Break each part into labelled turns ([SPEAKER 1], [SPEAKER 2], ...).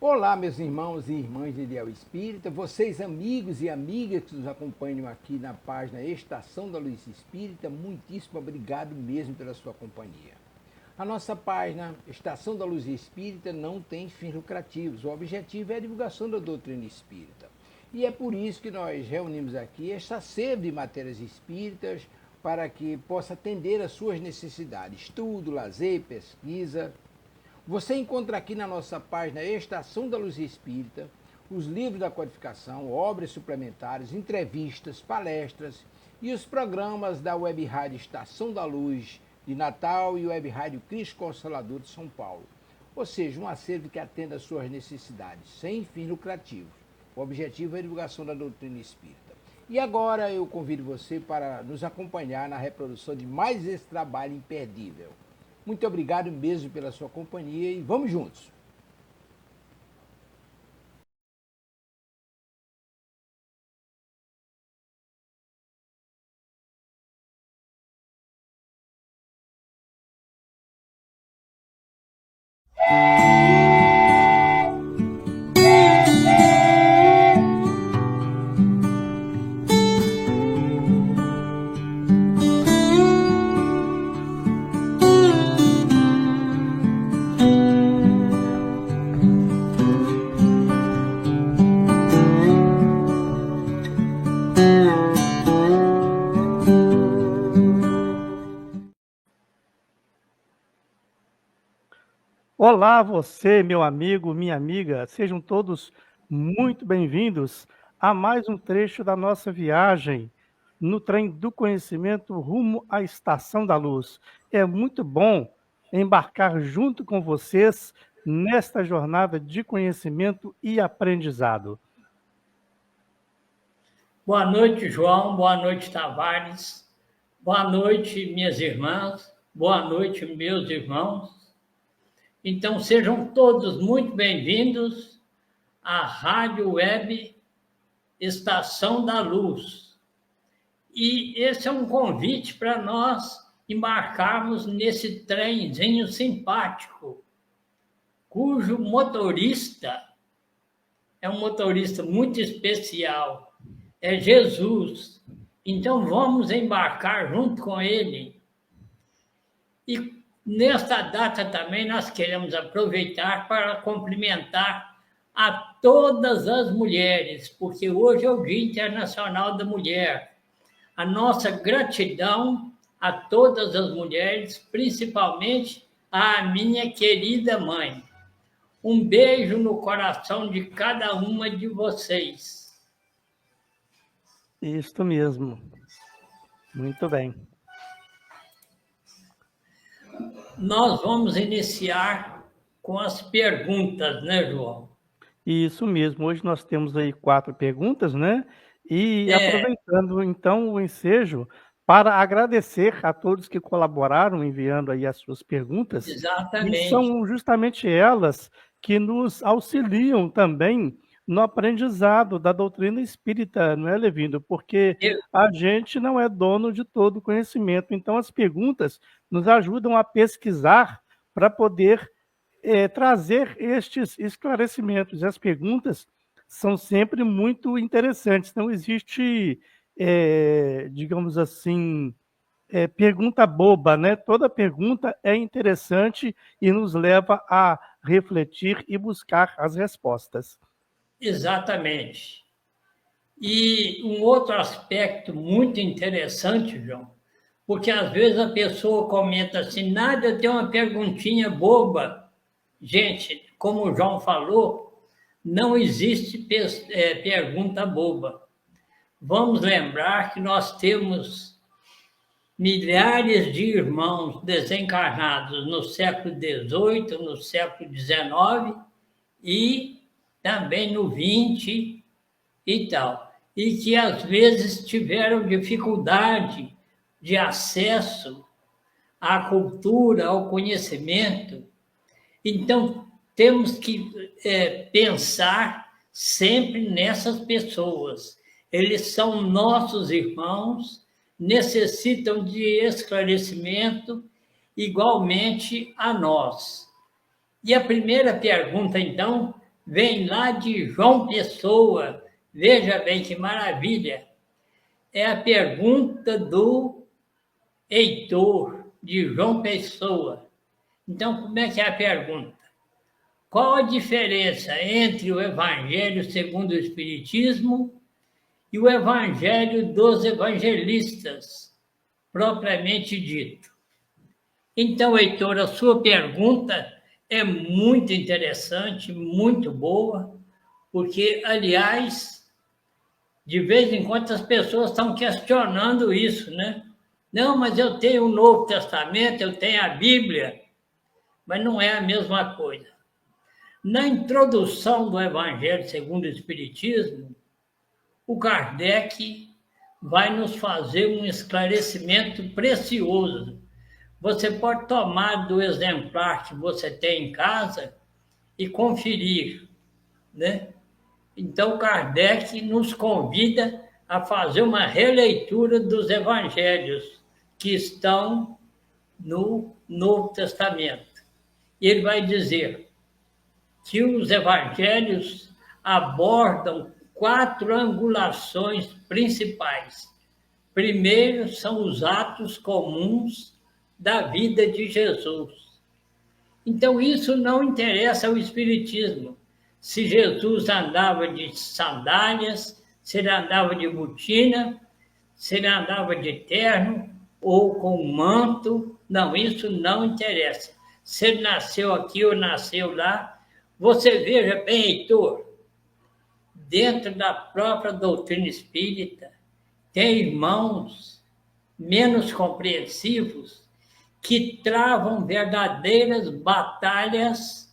[SPEAKER 1] Olá, meus irmãos e irmãs de Ideal Espírita, vocês amigos e amigas que nos acompanham aqui na página Estação da Luz Espírita, muitíssimo obrigado mesmo pela sua companhia. A nossa página Estação da Luz Espírita não tem fins lucrativos, o objetivo é a divulgação da doutrina espírita. E é por isso que nós reunimos aqui esta sede de matérias espíritas para que possa atender às suas necessidades, estudo, lazer, pesquisa. Você encontra aqui na nossa página Estação da Luz Espírita os livros da codificação, obras suplementares, entrevistas, palestras e os programas da Web Rádio Estação da Luz de Natal e Web Rádio Cristo Consolador de São Paulo. Ou seja, um acervo que atenda às suas necessidades, sem fins lucrativos. O objetivo é a divulgação da doutrina espírita. E agora eu convido você para nos acompanhar na reprodução de mais esse trabalho imperdível. Muito obrigado mesmo pela sua companhia e vamos juntos!
[SPEAKER 2] Olá, você, meu amigo, minha amiga, sejam todos muito bem-vindos a mais um trecho da nossa viagem no trem do conhecimento rumo à Estação da Luz. É muito bom embarcar junto com vocês nesta jornada de conhecimento e aprendizado.
[SPEAKER 3] Boa noite, João. Boa noite, Tavares. Boa noite, minhas irmãs. Boa noite, meus irmãos. Então, sejam todos muito bem-vindos à Rádio Web Estação da Luz. E esse é um convite para nós embarcarmos nesse trenzinho simpático, cujo motorista é um motorista muito especial, é Jesus. Então, vamos embarcar junto com ele. E nesta data também nós queremos aproveitar para cumprimentar a todas as mulheres, porque hoje é o Dia Internacional da Mulher. A nossa gratidão a todas as mulheres, principalmente à minha querida mãe. Um beijo no coração de cada uma de vocês.
[SPEAKER 2] Isso mesmo. Muito bem.
[SPEAKER 3] Nós vamos iniciar com as perguntas, né, João?
[SPEAKER 2] Isso mesmo. Hoje nós temos aí 4 perguntas, né? E aproveitando, então, o ensejo para agradecer a todos que colaboraram enviando aí as suas perguntas.
[SPEAKER 3] Exatamente.
[SPEAKER 2] E são justamente elas que nos auxiliam também no aprendizado da doutrina espírita, não é, Levindo? Porque a gente não é dono de todo o conhecimento. Então, as perguntas nos ajudam a pesquisar para poder trazer estes esclarecimentos. As perguntas são sempre muito interessantes. Não existe, digamos assim, pergunta boba, né? Toda pergunta é interessante e nos leva a refletir e buscar as respostas.
[SPEAKER 3] Exatamente. E um outro aspecto muito interessante, João, porque às vezes a pessoa comenta assim, Nádia, tem uma perguntinha boba. Gente, como o João falou, não existe pergunta boba. Vamos lembrar que nós temos milhares de irmãos desencarnados no século XVIII, no século XIX e também no XX e tal. E que às vezes tiveram dificuldade de acesso à cultura, ao conhecimento. Então, temos que pensar sempre nessas pessoas. Eles são nossos irmãos, necessitam de esclarecimento igualmente a nós. E a primeira pergunta, então, vem lá de João Pessoa. Veja bem que maravilha. É a pergunta do Heitor, de João Pessoa. Então, como é que é a pergunta? Qual a diferença entre o Evangelho segundo o Espiritismo e o Evangelho dos Evangelistas, propriamente dito? Então, Heitor, a sua pergunta é muito interessante, muito boa, porque, aliás, de vez em quando as pessoas estão questionando isso, né? Não, mas eu tenho o Novo Testamento, eu tenho a Bíblia, mas não é a mesma coisa. Na introdução do Evangelho segundo o Espiritismo, o Kardec vai nos fazer um esclarecimento precioso. Você pode tomar do exemplar que você tem em casa e conferir, né? Então, Kardec nos convida a fazer uma releitura dos evangelhos que estão no Novo Testamento. E ele vai dizer que os evangelhos abordam 4 angulações principais. Primeiro, são os atos comuns da vida de Jesus. Então, isso não interessa ao Espiritismo. Se Jesus andava de sandálias, se ele andava de botina, se ele andava de terno ou com manto, não, isso não interessa. Se ele nasceu aqui ou nasceu lá, você veja bem, Heitor, dentro da própria doutrina espírita, tem irmãos menos compreensivos que travam verdadeiras batalhas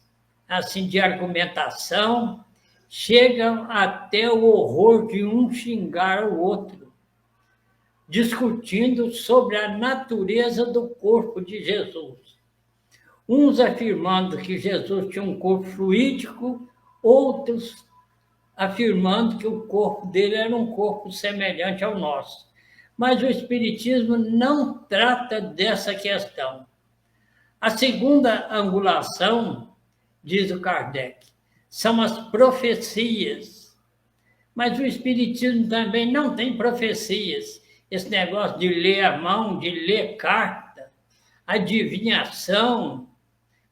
[SPEAKER 3] assim de argumentação, chegam até o horror de um xingar o outro, discutindo sobre a natureza do corpo de Jesus. Uns afirmando que Jesus tinha um corpo fluídico, outros afirmando que o corpo dele era um corpo semelhante ao nosso. Mas o Espiritismo não trata dessa questão. A segunda angulação, diz o Kardec, são as profecias. Mas o Espiritismo também não tem profecias. Esse negócio de ler a mão, de ler carta, adivinhação,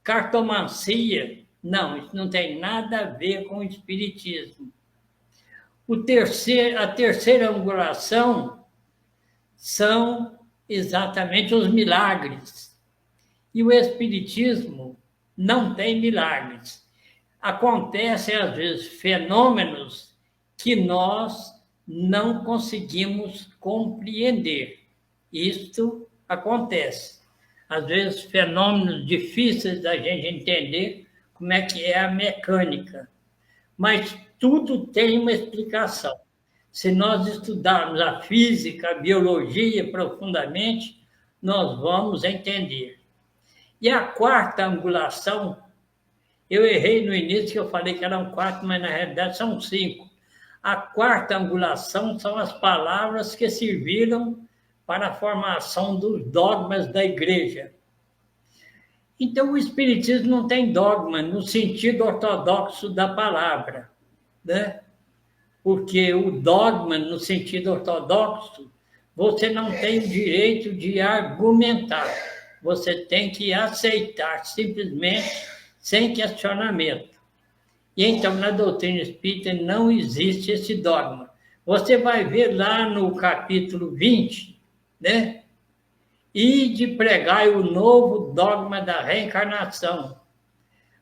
[SPEAKER 3] cartomancia, não, isso não tem nada a ver com o Espiritismo. A terceira angulação são exatamente os milagres. E o Espiritismo não tem milagres. Acontecem, às vezes, fenômenos que nós não conseguimos compreender. Isto acontece. Às vezes, fenômenos difíceis da gente entender como é que é a mecânica. Mas tudo tem uma explicação. Se nós estudarmos a física, a biologia profundamente, nós vamos entender. E a quarta angulação, eu errei no início que eu falei que eram 4, mas na realidade são 5. A quarta angulação são as palavras que serviram para a formação dos dogmas da igreja. Então, o Espiritismo não tem dogma no sentido ortodoxo da palavra, né? Porque o dogma, no sentido ortodoxo, você não tem o direito de argumentar. Você tem que aceitar, simplesmente, sem questionamento. E então, na doutrina espírita, não existe esse dogma. Você vai ver lá no capítulo 20, né? E de pregar o novo dogma da reencarnação.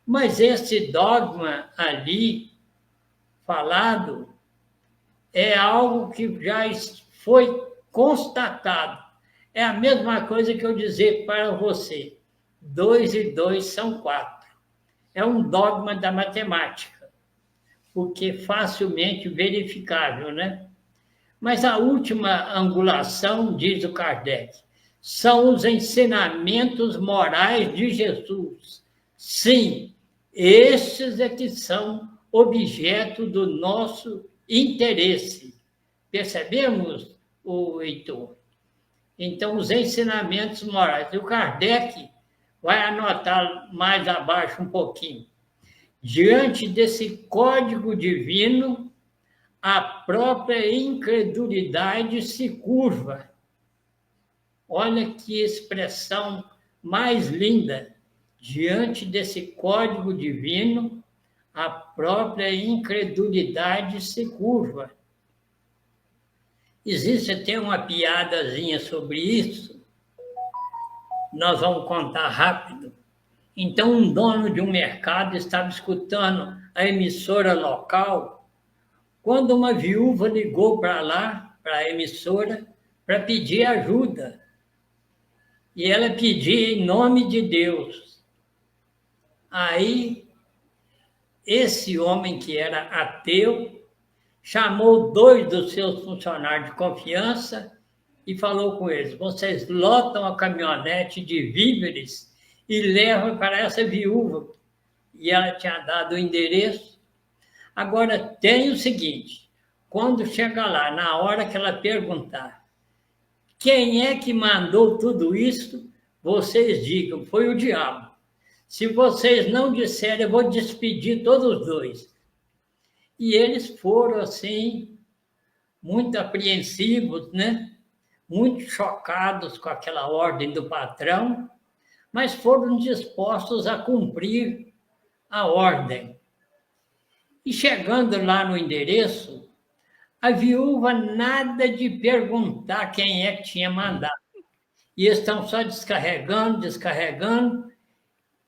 [SPEAKER 3] Mas esse dogma ali, falado, é algo que já foi constatado. É a mesma coisa que eu dizer para você, 2 e 2 são 4. É um dogma da matemática, porque facilmente verificável, né? Mas a última angulação, diz o Kardec, são os ensinamentos morais de Jesus. Sim, estes é que são objeto do nosso interesse. Percebemos, Heitor? Então, os ensinamentos morais. E o Kardec vai anotar mais abaixo um pouquinho. Diante desse código divino, a própria incredulidade se curva. Olha que expressão mais linda! Diante desse código divino, a própria incredulidade se curva. Existe até uma piadazinha sobre isso. Nós vamos contar rápido. Então, um dono de um mercado estava escutando a emissora local, quando uma viúva ligou para lá, para a emissora, para pedir ajuda. E ela pedia em nome de Deus. Aí, esse homem que era ateu, chamou 2 dos seus funcionários de confiança e falou com eles: vocês lotam a caminhonete de víveres e levam para essa viúva. E ela tinha dado o endereço. Agora, tem o seguinte: quando chegar lá, na hora que ela perguntar quem é que mandou tudo isso, vocês digam: foi o diabo. Se vocês não disserem, eu vou despedir todos os 2. E eles foram, assim, muito apreensivos, né? Muito chocados com aquela ordem do patrão, mas foram dispostos a cumprir a ordem. E chegando lá no endereço, a viúva nada de perguntar quem é que tinha mandado. E eles estão só descarregando,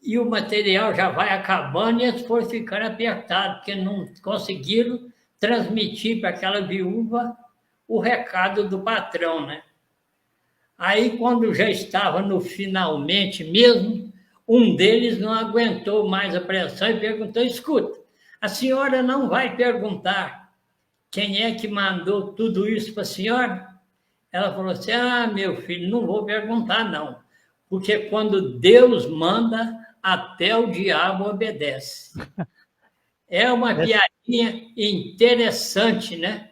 [SPEAKER 3] e o material já vai acabando e eles foram ficando apertados, porque não conseguiram transmitir para aquela viúva o recado do patrão, né? Aí, quando já estava no finalmente mesmo, um deles não aguentou mais a pressão e perguntou: escuta, a senhora não vai perguntar quem é que mandou tudo isso para a senhora? Ela falou assim: ah, meu filho, não vou perguntar não, porque quando Deus manda, até o diabo obedece. É uma piadinha interessante, né?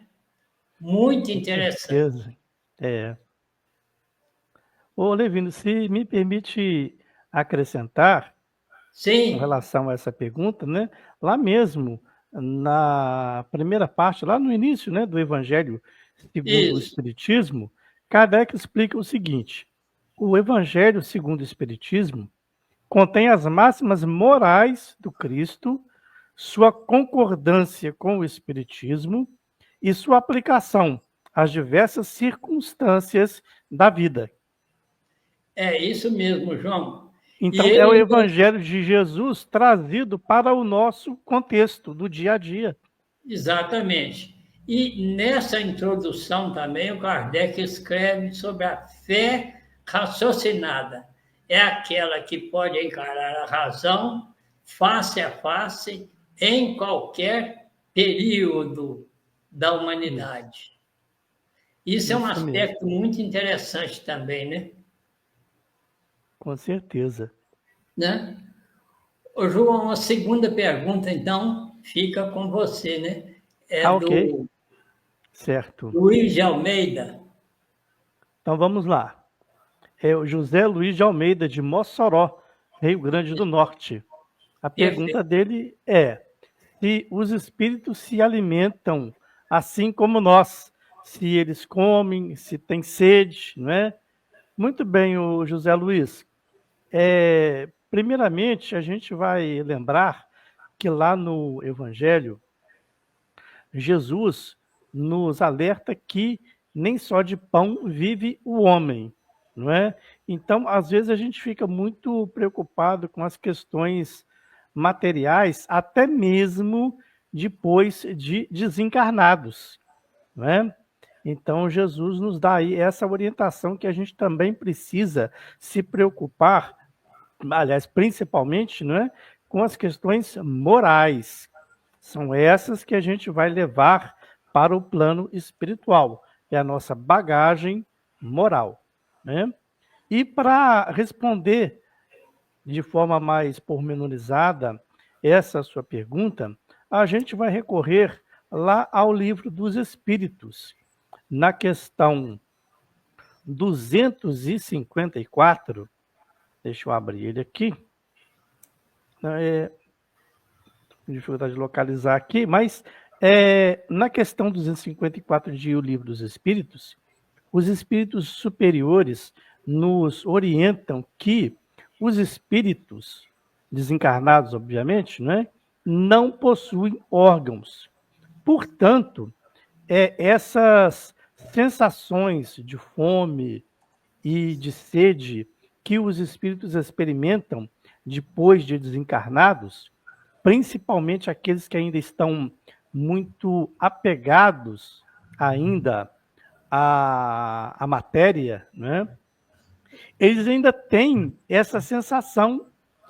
[SPEAKER 3] Muito interessante.
[SPEAKER 2] Com certeza. É. Ô, Levino, se me permite acrescentar com
[SPEAKER 3] Sim,
[SPEAKER 2] relação a essa pergunta, né? Lá mesmo, na primeira parte, lá no início, né, do Evangelho segundo o
[SPEAKER 3] isso.
[SPEAKER 2] Espiritismo, Kardec explica o seguinte: o Evangelho segundo o Espiritismo contém as máximas morais do Cristo, sua concordância com o Espiritismo e sua aplicação às diversas circunstâncias da vida.
[SPEAKER 3] É isso mesmo, João. E
[SPEAKER 2] Então, é o
[SPEAKER 3] ele,
[SPEAKER 2] Evangelho de Jesus trazido para o nosso contexto do dia a dia.
[SPEAKER 3] exatamente. E nessa introdução também, o Kardec escreve sobre a fé raciocinada. É aquela que pode encarar a razão face a face em qualquer período da humanidade. Isso é um
[SPEAKER 2] Isso mesmo,
[SPEAKER 3] aspecto muito interessante também, né?
[SPEAKER 2] com certeza.
[SPEAKER 3] Né? Ô, João, a segunda pergunta, então, fica com você, né? É
[SPEAKER 2] Ah, ok,
[SPEAKER 3] do
[SPEAKER 2] certo.
[SPEAKER 3] Luiz de Almeida.
[SPEAKER 2] Então vamos lá. É o José Luiz de Almeida, de Mossoró, Rio Grande do Norte. A pergunta
[SPEAKER 3] Perfeito.
[SPEAKER 2] dele é: se os espíritos se alimentam assim como nós, se eles comem, se têm sede, não é? Muito bem, o José Luiz. Primeiramente, a gente vai lembrar que lá no Evangelho, Jesus nos alerta que nem só de pão vive o homem, não é? Então, às vezes a gente fica muito preocupado com as questões materiais, até mesmo depois de desencarnados, não é? Então, Jesus nos dá aí essa orientação que a gente também precisa se preocupar, aliás, principalmente, não é, com as questões morais. São essas que a gente vai levar para o plano espiritual, é a nossa bagagem moral, né? E para responder de forma mais pormenorizada essa sua pergunta, a gente vai recorrer lá ao Livro dos Espíritos, na questão 254, deixa eu abrir ele aqui, com dificuldade de localizar aqui, mas na questão 254 de O Livro dos Espíritos, os espíritos superiores nos orientam que os espíritos desencarnados, obviamente, né, não possuem órgãos. Portanto, essas sensações de fome e de sede que os espíritos experimentam depois de desencarnados, principalmente aqueles que ainda estão muito apegados ainda à matéria, né? Eles ainda têm essa sensação,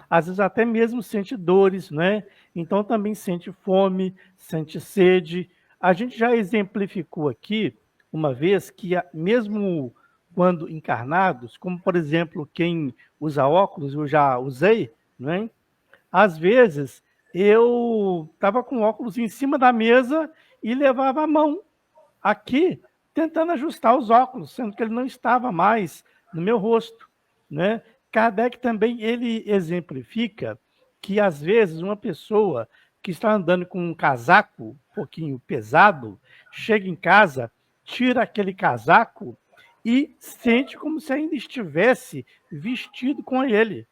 [SPEAKER 2] às vezes até mesmo sente dores, né? Então também sente fome, sente sede. A gente já exemplificou aqui uma vez que mesmo quando encarnados, como por exemplo quem usa óculos, eu já usei, né? Às vezes eu estava com óculos em cima da mesa e levava a mão aqui tentando ajustar os óculos, sendo que ele não estava mais no meu rosto, né? Kardec também ele exemplifica que às vezes uma pessoa que está andando com um casaco um pouquinho pesado, chega em casa, tira aquele casaco e sente como se ainda estivesse vestido com ele,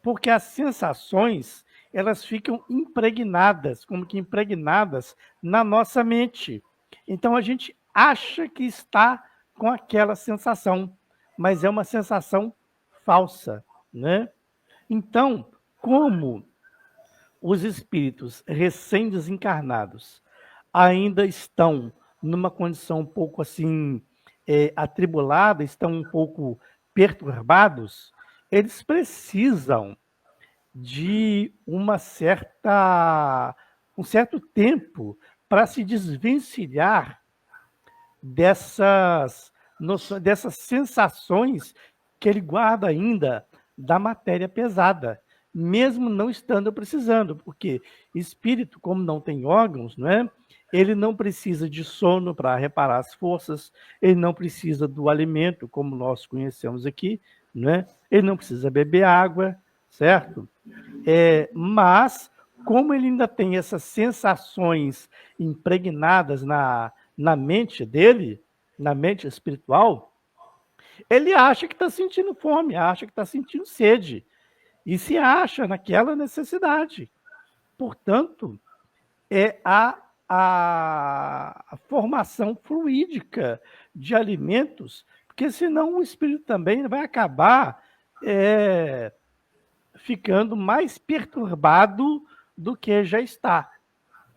[SPEAKER 2] porque as sensações elas ficam impregnadas, como que impregnadas na nossa mente. Então a gente acha que está com aquela sensação, mas é uma sensação falsa, né? Então, como os espíritos recém-desencarnados ainda estão numa condição um pouco assim atribulada, estão um pouco perturbados, eles precisam de um certo tempo para se desvencilhar dessas sensações que ele guarda ainda da matéria pesada, mesmo não estando precisando, porque espírito, como não tem órgãos, não é? Ele não precisa de sono para reparar as forças, ele não precisa do alimento, como nós conhecemos aqui, não é? Ele não precisa beber água, certo? Mas, como ele ainda tem essas sensações impregnadas na mente dele, na mente espiritual, ele acha que está sentindo fome, acha que está sentindo sede, e se acha naquela necessidade. Portanto, é a formação fluídica de alimentos, porque senão o espírito também vai acabar ficando mais perturbado do que já está.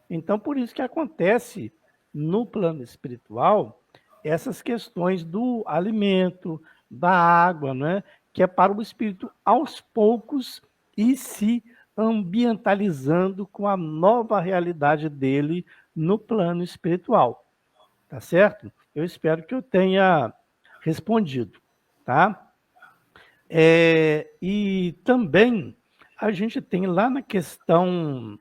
[SPEAKER 2] Então, por isso que acontece no plano espiritual essas questões do alimento, da água, né? Que é para o espírito aos poucos ir se ambientalizando com a nova realidade dele no plano espiritual. Tá certo? Eu espero que eu tenha respondido, tá? E também a gente tem lá na questão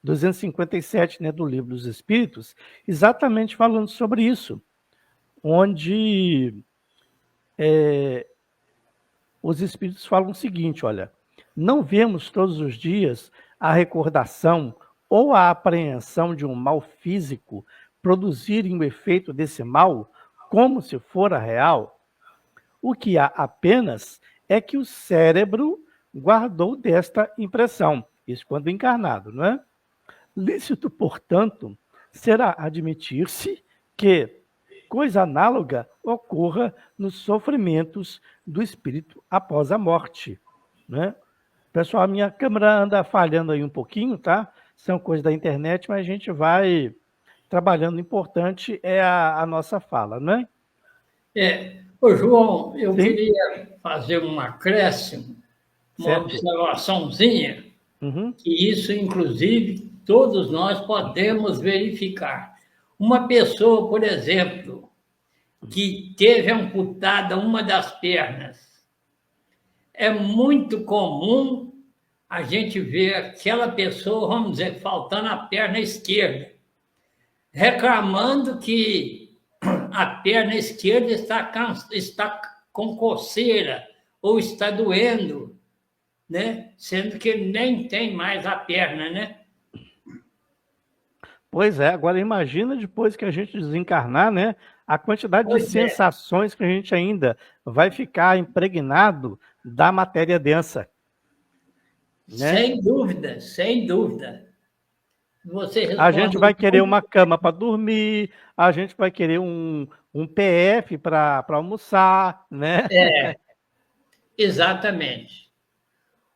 [SPEAKER 2] 257, né, do Livro dos Espíritos, exatamente falando sobre isso, onde os Espíritos falam o seguinte, olha, não vemos todos os dias a recordação ou a apreensão de um mal físico produzirem o efeito desse mal como se fora real? O que há apenas é que o cérebro guardou desta impressão, isso quando encarnado, não é? Lícito, portanto, será admitir-se que coisa análoga ocorra nos sofrimentos do espírito após a morte, né? Pessoal, a minha câmera anda falhando aí um pouquinho, tá? São coisas da internet, mas a gente vai trabalhando. O importante é a nossa fala, né?
[SPEAKER 3] Ô, João, eu
[SPEAKER 2] Sim.
[SPEAKER 3] queria fazer um acréscimo, uma
[SPEAKER 2] Certo.
[SPEAKER 3] observaçãozinha,
[SPEAKER 2] Uhum.
[SPEAKER 3] que isso, inclusive, todos nós podemos verificar. Uma pessoa, por exemplo, que teve amputada uma das pernas, é muito comum a gente ver aquela pessoa, vamos dizer, faltando a perna esquerda, reclamando que a perna esquerda está com coceira ou está doendo, né? Sendo que ele nem tem mais a perna, né?
[SPEAKER 2] Pois é, agora imagina depois que a gente desencarnar, né? A quantidade de
[SPEAKER 3] Pois é,
[SPEAKER 2] sensações que a gente ainda vai ficar impregnado da matéria densa, né?
[SPEAKER 3] sem dúvida, sem dúvida. Você
[SPEAKER 2] A gente
[SPEAKER 3] responde
[SPEAKER 2] vai querer
[SPEAKER 3] muito.
[SPEAKER 2] uma cama para dormir, a gente vai querer um PF para almoçar, né?
[SPEAKER 3] É, exatamente.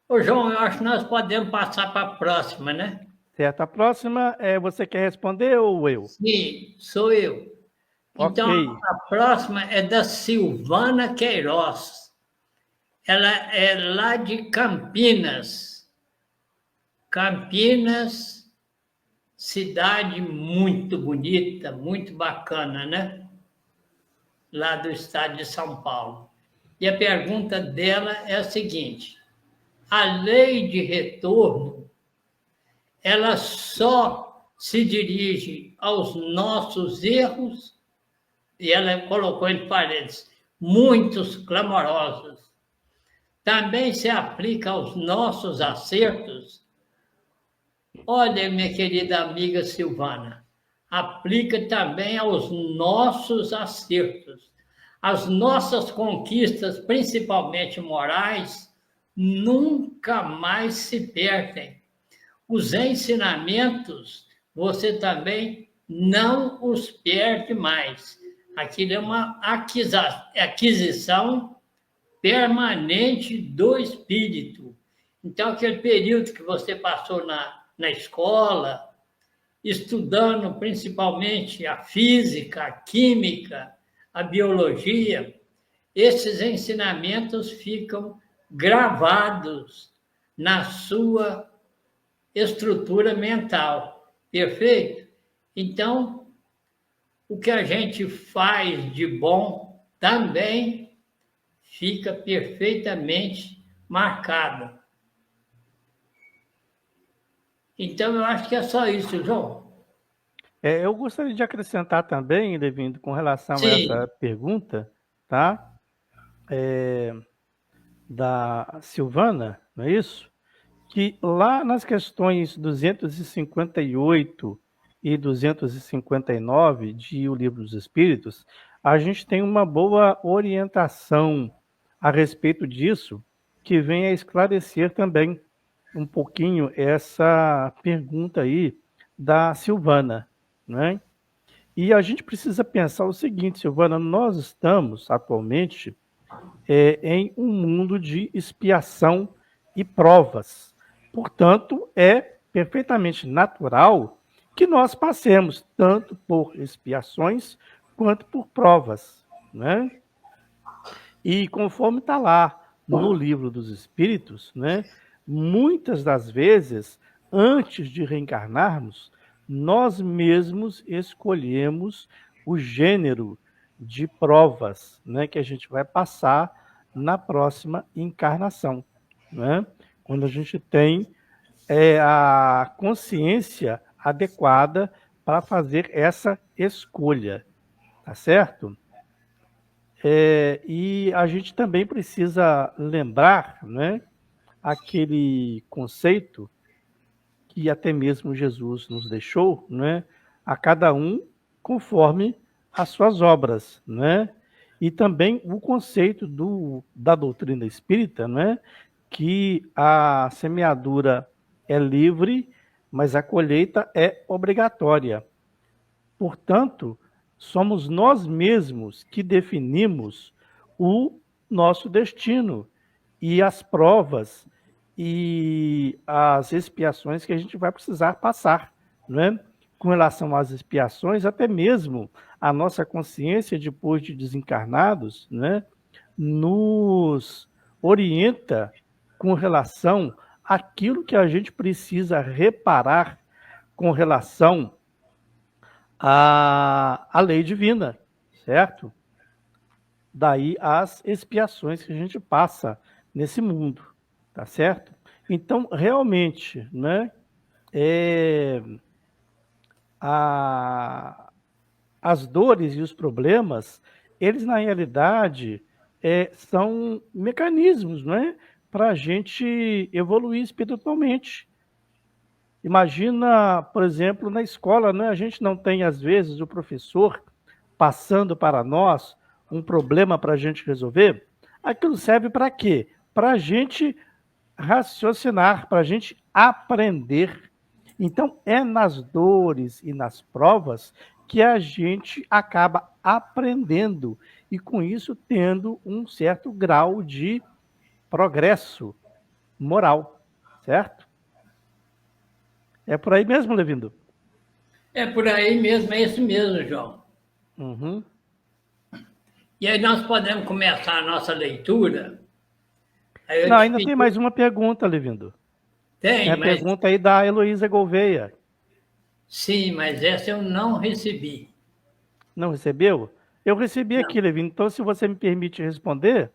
[SPEAKER 3] Ô, João, eu acho que nós podemos passar para a próxima, né?
[SPEAKER 2] Certo. A próxima, você quer responder ou eu?
[SPEAKER 3] Sim, sou eu.
[SPEAKER 2] Ok.
[SPEAKER 3] Então, a próxima é da Silvana Queiroz. Ela é lá de Campinas. Campinas, cidade muito bonita, muito bacana, né? Lá do estado de São Paulo. E a pergunta dela é a seguinte: a lei de retorno, ela só se dirige aos nossos erros, e ela colocou entre parênteses, muitos clamorosos. Também se aplica aos nossos acertos. Olha, minha querida amiga Silvana, aplica também aos nossos acertos. As nossas conquistas, principalmente morais, nunca mais se perdem. Os ensinamentos, você também não os perde mais. Aquilo é uma aquisição permanente do espírito. Então, aquele período que você passou na escola, estudando principalmente a física, a química, a biologia, esses ensinamentos ficam gravados na sua estrutura mental. Perfeito? Então, o que a gente faz de bom também fica perfeitamente marcado. Então, eu acho que é só isso, João.
[SPEAKER 2] Eu gostaria de acrescentar também, Levindo, com relação a
[SPEAKER 3] Sim,
[SPEAKER 2] essa pergunta, tá? Da Silvana, não é isso? Que lá nas questões 258 e 259 de O Livro dos Espíritos, a gente tem uma boa orientação a respeito disso, que vem a esclarecer também um pouquinho essa pergunta aí da Silvana, né? E a gente precisa pensar o seguinte, Silvana, nós estamos atualmente em um mundo de expiação e provas. Portanto, é perfeitamente natural que nós passemos tanto por expiações quanto por provas, né? E conforme está lá no livro dos Espíritos, né, muitas das vezes, antes de reencarnarmos, nós mesmos escolhemos o gênero de provas, né, que a gente vai passar na próxima encarnação, né? Quando a gente tem a consciência adequada para fazer essa escolha, tá certo? E a gente também precisa lembrar, né, aquele conceito que até mesmo Jesus nos deixou, né, a cada um conforme as suas obras, né? E também o conceito da doutrina espírita, né, que a semeadura é livre, mas a colheita é obrigatória. Portanto, somos nós mesmos que definimos o nosso destino e as provas e as expiações que a gente vai precisar passar, né? Com relação às expiações, até mesmo a nossa consciência depois de desencarnados, né, nos orienta com relação àquilo que a gente precisa reparar com relação a lei divina, certo? Daí as expiações que a gente passa nesse mundo, tá certo? Então, realmente, né, é, as dores e os problemas, eles na realidade são mecanismos, né, para a gente evoluir espiritualmente. Imagina, por exemplo, na escola, né? A gente não tem, às vezes, o professor passando para nós um problema para a gente resolver. Aquilo serve para quê? Para a gente raciocinar, para a gente aprender. Então, é nas dores e nas provas que a gente acaba aprendendo e, com isso, tendo um certo grau de progresso moral, certo? É por aí mesmo, Levindo?
[SPEAKER 3] É por aí mesmo, é isso mesmo, João.
[SPEAKER 2] Uhum.
[SPEAKER 3] E aí nós podemos começar a nossa leitura. Aí eu
[SPEAKER 2] Não,
[SPEAKER 3] te
[SPEAKER 2] ainda tem
[SPEAKER 3] pedi...
[SPEAKER 2] mais uma pergunta, Levindo. Tem
[SPEAKER 3] Tem,
[SPEAKER 2] a
[SPEAKER 3] mas...
[SPEAKER 2] pergunta aí da Heloísa Gouveia.
[SPEAKER 3] Sim, mas essa eu não recebi.
[SPEAKER 2] Não recebeu? Eu recebi
[SPEAKER 3] Não.
[SPEAKER 2] aqui, Levindo. Então, se você me permite responder,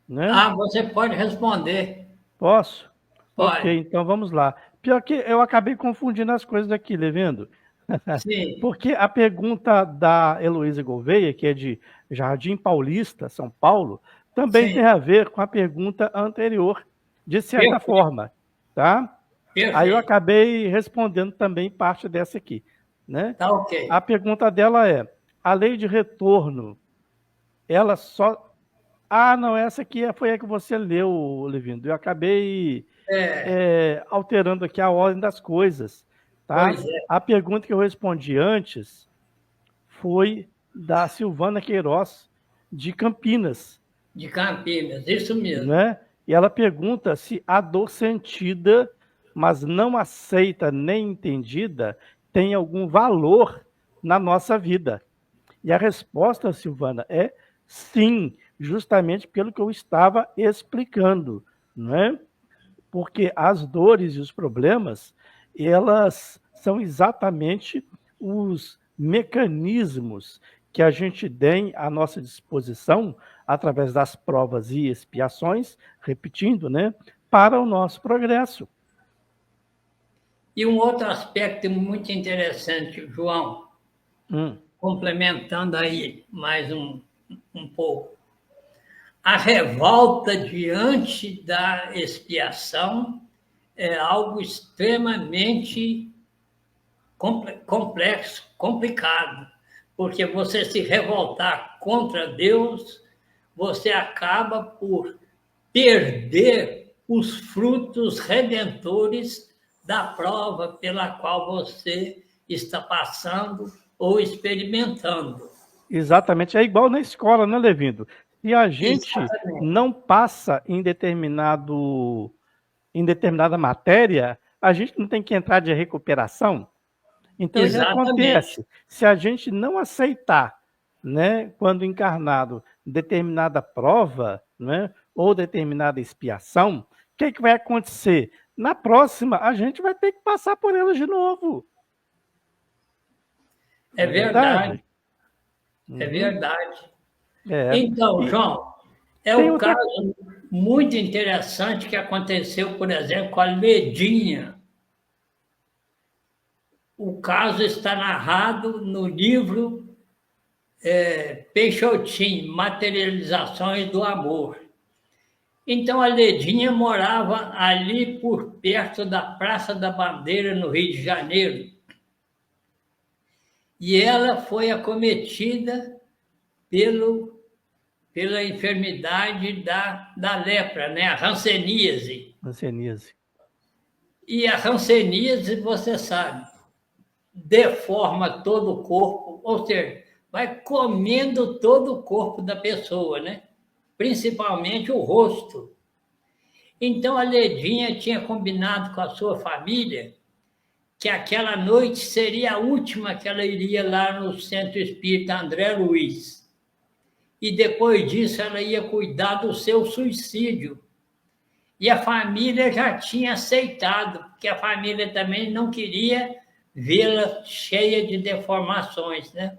[SPEAKER 2] né?
[SPEAKER 3] Ah, você pode responder.
[SPEAKER 2] Posso? Ok,
[SPEAKER 3] Pode.
[SPEAKER 2] então vamos lá. Pior que eu acabei confundindo as coisas aqui, Levindo.
[SPEAKER 3] Sim,
[SPEAKER 2] Porque a pergunta da Heloísa Gouveia, que é de Jardim Paulista, São Paulo, também
[SPEAKER 3] sim.
[SPEAKER 2] tem a ver com a pergunta anterior, de certa
[SPEAKER 3] Perfeito,
[SPEAKER 2] forma, tá? Aí eu
[SPEAKER 3] perfeito.
[SPEAKER 2] acabei respondendo também parte dessa aqui, né?
[SPEAKER 3] Tá ok.
[SPEAKER 2] A pergunta dela é: a lei de retorno, ela só. Ah, não, essa aqui foi a que você leu, Levindo. Eu acabei
[SPEAKER 3] É,
[SPEAKER 2] alterando aqui a ordem das coisas, tá?
[SPEAKER 3] pois é,
[SPEAKER 2] A pergunta que eu respondi antes foi da Silvana Queiroz, de Campinas,
[SPEAKER 3] de Campinas, isso mesmo.
[SPEAKER 2] né? E ela pergunta se a dor sentida, mas não aceita nem entendida, tem algum valor na nossa vida. E a resposta, Silvana, é sim, justamente pelo que eu estava explicando, né? Porque as dores e os problemas, elas são exatamente os mecanismos que a gente tem à nossa disposição através das provas e expiações, repetindo, né, para o nosso progresso.
[SPEAKER 3] E um outro aspecto muito interessante, João,
[SPEAKER 2] Hum,
[SPEAKER 3] complementando aí mais um pouco. A revolta diante da expiação é algo extremamente complexo, complicado, porque você se revoltar contra Deus, você acaba por perder os frutos redentores da prova pela qual você está passando ou experimentando.
[SPEAKER 2] exatamente, é igual na escola, né, Levindo? Se a gente
[SPEAKER 3] Exatamente.
[SPEAKER 2] não passa em determinada matéria, a gente não tem que entrar de recuperação. Então, o que
[SPEAKER 3] Exatamente.
[SPEAKER 2] acontece? Se a gente não aceitar, né, quando encarnado, determinada prova, né, ou determinada expiação, o que vai acontecer? Na próxima, a gente vai ter que passar por ela de novo.
[SPEAKER 3] É
[SPEAKER 2] Não é
[SPEAKER 3] verdade,
[SPEAKER 2] verdade?
[SPEAKER 3] é
[SPEAKER 2] Uhum.
[SPEAKER 3] verdade.
[SPEAKER 2] É.
[SPEAKER 3] Então,
[SPEAKER 2] E
[SPEAKER 3] João, é
[SPEAKER 2] tem
[SPEAKER 3] o
[SPEAKER 2] outra.
[SPEAKER 3] caso muito interessante que aconteceu, por exemplo, com a Ledinha. O caso está narrado no livro Peixotinho, Materializações do Amor. Então a Ledinha morava ali por perto da Praça da Bandeira, no Rio de Janeiro. E ela foi acometida pela enfermidade da lepra, né? A hanseníase.
[SPEAKER 2] Hanseníase.
[SPEAKER 3] E a hanseníase, você sabe, deforma todo o corpo, ou seja, vai comendo todo o corpo da pessoa, né? Principalmente o rosto. Então a Ledinha tinha combinado com a sua família que aquela noite seria a última que ela iria lá no Centro Espírita André Luiz. E depois disso ela ia cuidar do seu suicídio. E a família já tinha aceitado, porque a família também não queria vê-la cheia de deformações, né?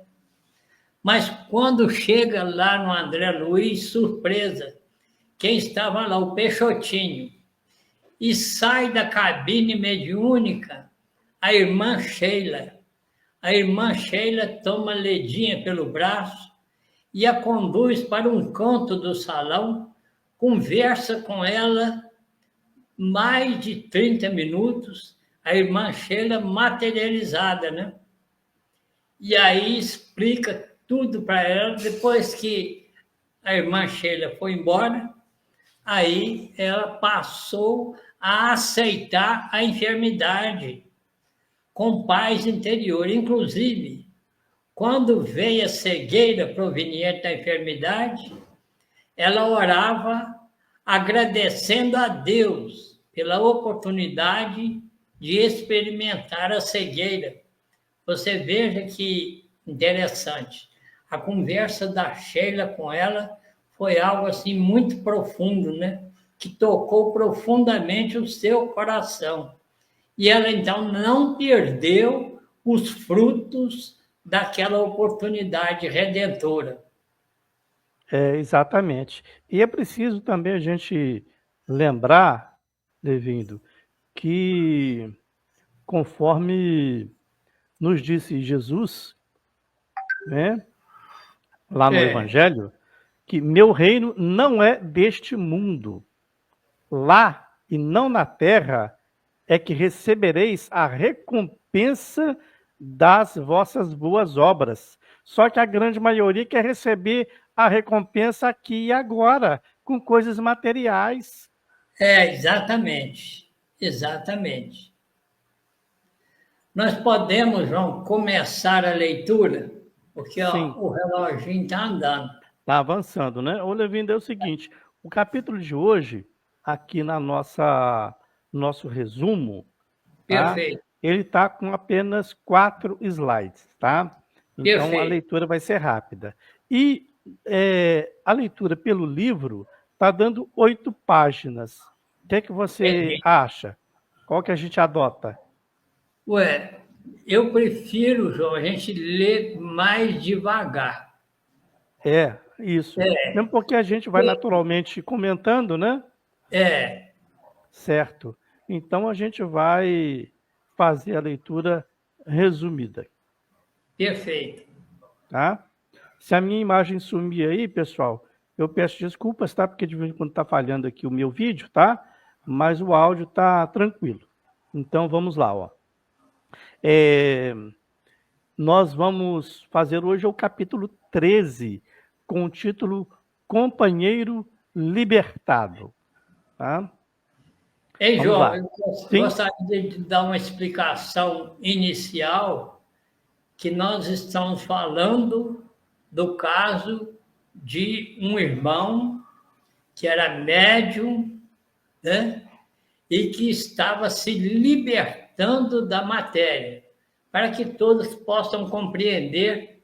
[SPEAKER 3] Mas quando chega lá no André Luiz, surpresa, quem estava lá? O Peixotinho. E sai da cabine mediúnica a irmã Sheila. A irmã Sheila toma a Ledinha pelo braço e a conduz para um canto do salão, conversa com ela mais de 30 minutos, a irmã Sheila materializada, né? E aí explica tudo para ela. Depois que a irmã Sheila foi embora, aí ela passou a aceitar a enfermidade com paz interior. Inclusive, quando veio a cegueira proveniente da enfermidade, ela orava agradecendo a Deus pela oportunidade de experimentar a cegueira. Você veja que interessante. A conversa da Sheila com ela foi algo assim muito profundo, né? Que tocou profundamente o seu coração. E ela então não perdeu os frutos daquela oportunidade redentora.
[SPEAKER 2] Exatamente. E é preciso também a gente lembrar, Devindo, que conforme nos disse Jesus, né, lá no
[SPEAKER 3] É,
[SPEAKER 2] Evangelho, que meu reino não é deste mundo. Lá e não na terra é que recebereis a recompensa das vossas boas obras. Só que a grande maioria quer receber a recompensa aqui e agora, com coisas materiais.
[SPEAKER 3] exatamente. Exatamente. Nós podemos, João, começar a leitura, porque ó,
[SPEAKER 2] Sim,
[SPEAKER 3] o reloginho está andando.
[SPEAKER 2] está avançando, né? O Levindo é o seguinte, o capítulo de hoje, aqui na nosso resumo, tá?
[SPEAKER 3] Perfeito,
[SPEAKER 2] Ele está com apenas 4 slides, tá? Então a
[SPEAKER 3] perfeito.
[SPEAKER 2] leitura vai ser rápida. E a leitura pelo livro está dando 8 páginas. O que é que você
[SPEAKER 3] Entendi.
[SPEAKER 2] acha? Qual que a gente adota?
[SPEAKER 3] Ué, eu prefiro, João, a gente ler mais devagar.
[SPEAKER 2] É, isso. Mesmo porque a gente vai naturalmente comentando, né?
[SPEAKER 3] É,
[SPEAKER 2] Certo. Então a gente vai fazer a leitura resumida,
[SPEAKER 3] perfeito.
[SPEAKER 2] tá? Se a minha imagem sumir aí, pessoal, eu peço desculpas, tá? Porque de vez em quando está falhando aqui o meu vídeo, tá? Mas o áudio tá tranquilo. Então vamos lá, ó. Nós vamos fazer hoje o capítulo 13, com o título Companheiro Libertado, tá?
[SPEAKER 3] Ei,
[SPEAKER 2] Vamos
[SPEAKER 3] João,
[SPEAKER 2] lá.
[SPEAKER 3] eu
[SPEAKER 2] Sim?
[SPEAKER 3] gostaria de dar uma explicação inicial, que nós estamos falando do caso de um irmão que era médium, né? E que estava se libertando da matéria, para que todos possam compreender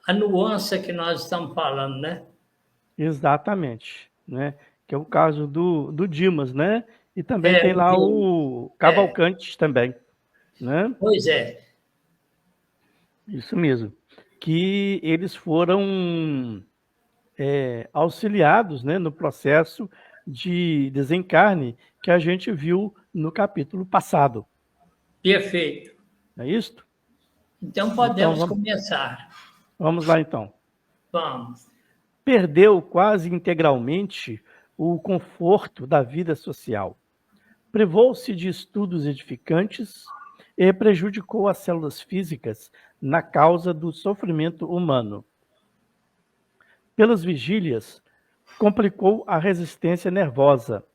[SPEAKER 3] a nuance que nós estamos falando, né?
[SPEAKER 2] Exatamente, né? Que é o caso do Dimas, né? E também
[SPEAKER 3] É,
[SPEAKER 2] tem
[SPEAKER 3] o
[SPEAKER 2] lá
[SPEAKER 3] Deus.
[SPEAKER 2] o
[SPEAKER 3] É,
[SPEAKER 2] Cavalcante também, né?
[SPEAKER 3] pois é,
[SPEAKER 2] Isso mesmo. Que eles foram auxiliados, né, no processo de desencarne que a gente viu no capítulo passado.
[SPEAKER 3] perfeito.
[SPEAKER 2] Não é isso?
[SPEAKER 3] Então
[SPEAKER 2] Então
[SPEAKER 3] podemos começar.
[SPEAKER 2] vamos lá então.
[SPEAKER 3] Vamos.
[SPEAKER 2] Perdeu quase integralmente o conforto da vida social. Privou-se de estudos edificantes e prejudicou as células físicas na causa do sofrimento humano. Pelas vigílias, complicou a resistência nervosa.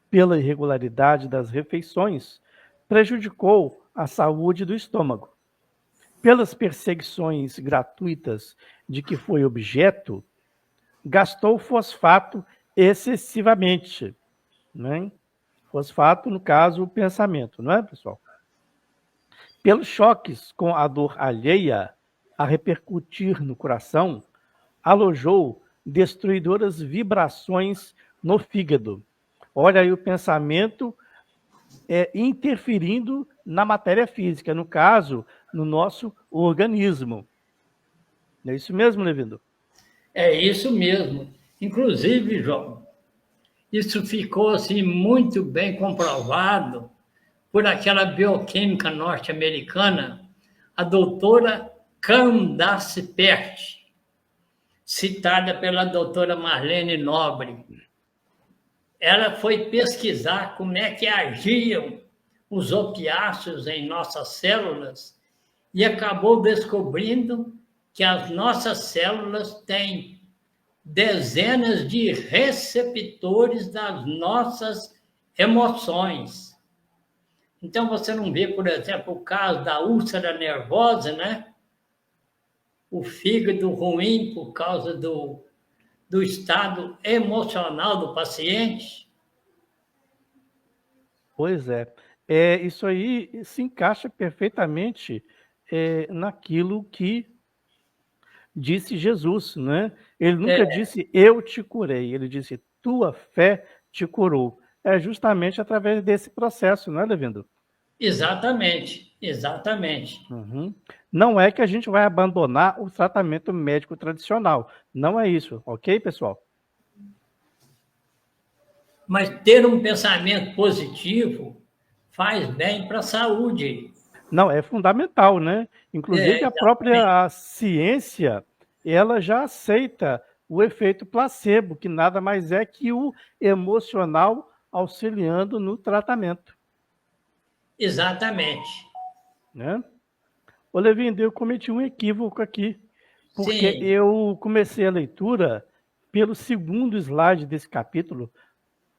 [SPEAKER 2] Pela irregularidade das refeições, prejudicou a saúde do estômago. Pelas perseguições gratuitas de que foi objeto, gastou fosfato excessivamente, né? Fosfato, no caso, o pensamento, não é, pessoal? Pelos choques com a dor alheia a repercutir no coração, alojou destruidoras vibrações no fígado. Olha aí o pensamento interferindo na matéria física, no caso, no nosso organismo. Não é isso mesmo, Levindo?
[SPEAKER 3] É isso mesmo. Inclusive, João, isso ficou assim muito bem comprovado por aquela bioquímica norte-americana, a doutora Candace Pert, citada pela doutora Marlene Nobre. Ela foi pesquisar como é que agiam os opiáceos em nossas células e acabou descobrindo que as nossas células têm dezenas de receptores das nossas emoções. Então, você não vê, por exemplo, o caso da úlcera nervosa, né? O fígado ruim por causa do estado emocional do paciente.
[SPEAKER 2] Pois é. Isso aí se encaixa perfeitamente naquilo que disse Jesus, né? Ele nunca disse, eu te curei. Ele disse, tua fé te curou. É justamente através desse processo, não é, Levindo?
[SPEAKER 3] Exatamente, exatamente.
[SPEAKER 2] Uhum. Não é que a gente vai abandonar o tratamento médico tradicional. Não é isso, ok, pessoal?
[SPEAKER 3] Mas ter um pensamento positivo faz bem para a saúde.
[SPEAKER 2] Não, é fundamental, né? Inclusive a própria ciência, ela já aceita o efeito placebo, que nada mais é que o emocional auxiliando no tratamento.
[SPEAKER 3] Exatamente.
[SPEAKER 2] Né? Ô, Levindo, eu cometi um equívoco aqui, porque
[SPEAKER 3] Sim.
[SPEAKER 2] eu comecei a leitura pelo segundo slide desse capítulo.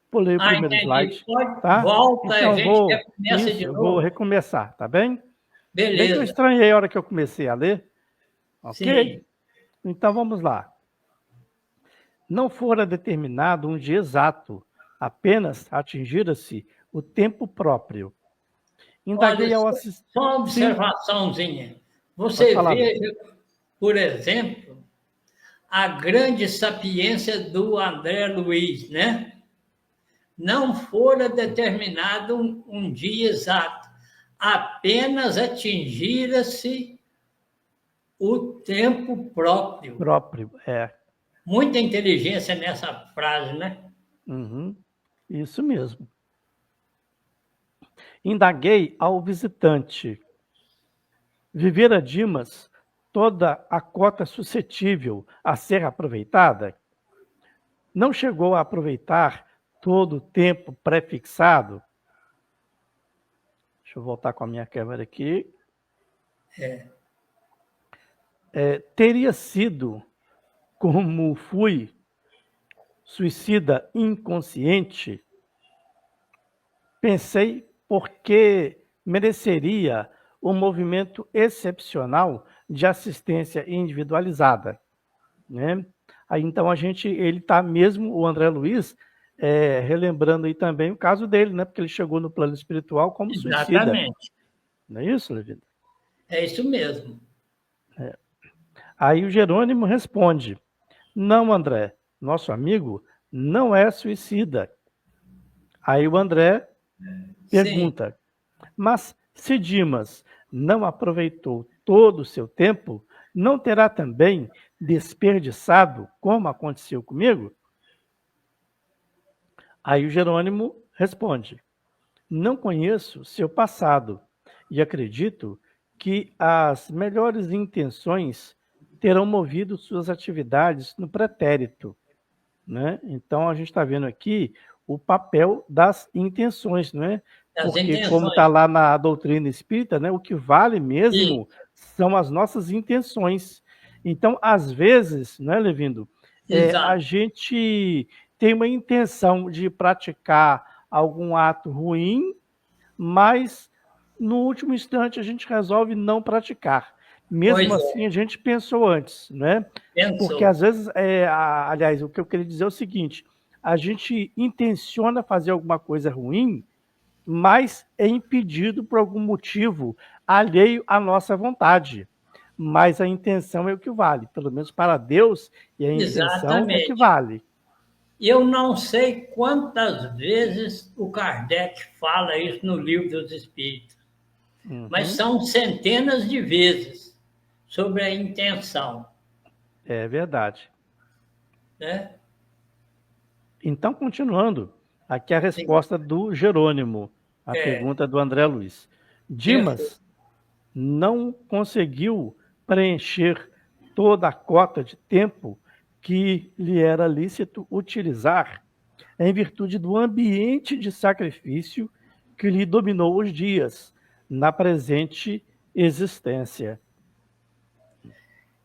[SPEAKER 2] Pulei o primeiro slide. Tá?
[SPEAKER 3] Volta,
[SPEAKER 2] então,
[SPEAKER 3] a gente recomeça de
[SPEAKER 2] eu
[SPEAKER 3] novo.
[SPEAKER 2] vou recomeçar, tá bem?
[SPEAKER 3] Beleza.
[SPEAKER 2] Bem que eu estranhei a hora que eu comecei a ler. Ok?
[SPEAKER 3] Sim.
[SPEAKER 2] Então, vamos lá. Não fora determinado um dia exato, apenas atingira-se o tempo próprio. Indaguei ao assistir.
[SPEAKER 3] Só uma observaçãozinha. Você veja, por exemplo, a grande sapiência do André Luiz, né? Não fora determinado um dia exato, apenas atingira-se o tempo próprio. Muita inteligência nessa frase, né?
[SPEAKER 2] Uhum, isso mesmo. Indaguei ao visitante. Vivera Dimas toda a cota suscetível a ser aproveitada? Não chegou a aproveitar todo o tempo pré-fixado? Deixa eu voltar com a minha câmera aqui. Teria sido, como fui, suicida inconsciente? Pensei porque mereceria um movimento excepcional de assistência individualizada, né? Aí então ele está mesmo, o André Luiz, relembrando aí também o caso dele, né? Porque ele chegou no plano espiritual como suicida.
[SPEAKER 3] Exatamente.
[SPEAKER 2] Não é isso, Levindo?
[SPEAKER 3] É isso mesmo.
[SPEAKER 2] Aí o Jerônimo responde, não, André, nosso amigo não é suicida. Aí o André pergunta, mas se Dimas não aproveitou todo o seu tempo, não terá também desperdiçado, como aconteceu comigo? Aí o Jerônimo responde, não conheço seu passado e acredito que as melhores intenções terão movido suas atividades no pretérito, né? Então a gente está vendo aqui o papel das intenções, não é? Porque como está lá na doutrina espírita, né, o que vale mesmo são as nossas intenções. Então, às vezes, né, Levindo, a gente tem uma intenção de praticar algum ato ruim, mas no último instante a gente resolve não praticar. Mesmo assim, a gente pensou antes, né? Porque às vezes, aliás, o que eu queria dizer é o seguinte, a gente intenciona fazer alguma coisa ruim, mas é impedido por algum motivo alheio à nossa vontade. Mas a intenção é o que vale, pelo menos para Deus, e a intenção é que vale.
[SPEAKER 3] Eu não sei quantas vezes o Kardec fala isso no Livro dos Espíritos, mas são centenas de vezes sobre a intenção.
[SPEAKER 2] É verdade.
[SPEAKER 3] Né?
[SPEAKER 2] Então, continuando, aqui a resposta do Jerônimo, a pergunta do André Luiz. Dimas não conseguiu preencher toda a cota de tempo que lhe era lícito utilizar em virtude do ambiente de sacrifício que lhe dominou os dias na presente existência.